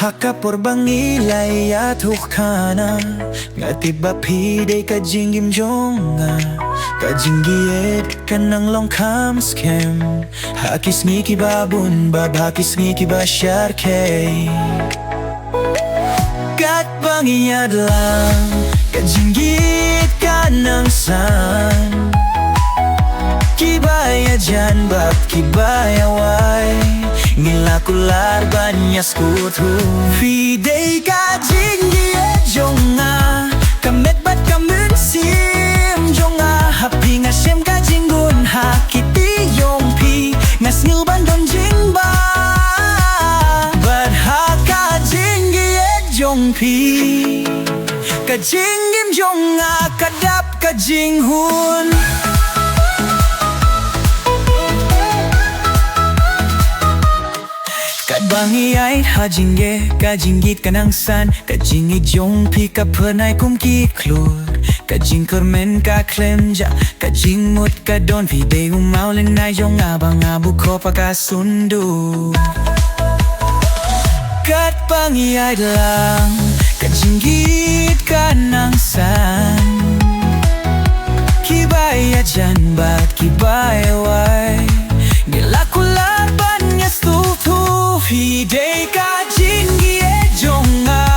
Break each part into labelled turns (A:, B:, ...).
A: Hakapor bangilay at hukana Ngatiba pide ka jingim jonga Ka jingiet ka ng longkam skem Hakis ngiki babun bab hakis ngiki ba syarkay Kat bangiyad lang Ka jinggit ka ng san Kibaya dyan bab kibaya way Ngilakular banyas kutu Fidei ka jingi e jonga Kamet bat kamun sim jonga Hapi nga shem ka jingun hakiti yongpi Ngas ngilban don jingba Bat ha ka jingi e jongpi Ka jingim jonga kadap ka jinghun Bangi ay hajinge, kajingit ka ng san Kajingit yung pika penay kumkiklur Kajing kermen ka klemja Kajing mut ka don Vide umauling na yung abang abu ko pagkasundu Kat bangi ay lang Kajingit ka ng san Kibaya dyan ba't kibaya way Gilakular banyas tutu Fidei ka jingi e jonga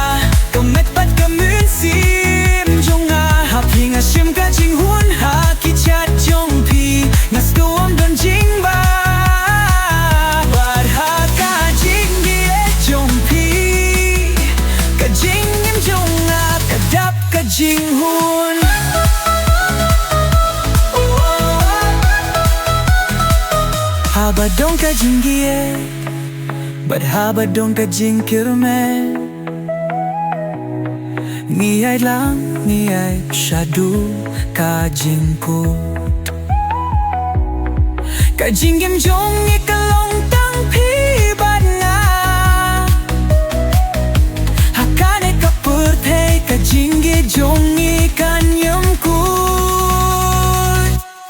A: Kamet pat kamun sim jonga Hapi nga shim ka jinghun haki chat jongpi Ngas tuam don jingba Bad ha ka jingi e jongpi Ka jingim jonga kadap ka jinghun Haba dong ka jingi e But haba dong ka jingkir me Ngiyay lang, ngiyay syadu ka jingkut Ka jinggim jong ikalong tang pibad nga Hakane ka purtay ka jinggi jong ikan yamkut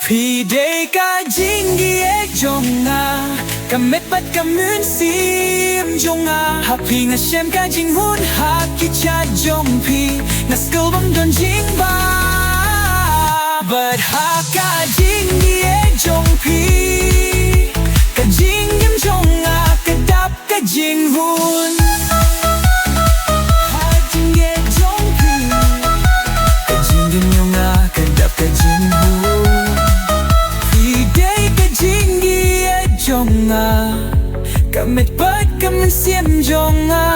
A: Fidei ka jinggi e jong nga Kamet bat kamun sim jonga Hapi nga shem ka jinghun haki cha jongpi Ngas kulbang don jingba But ha ka jinggi e jongpi Ka jinggim jonga kadap ka jinghun Ha jinggi e jongpi Ka jinggim jonga kadap ka jinghun Fidei ka jinggi e jonga Kamet bat kamun sim jonga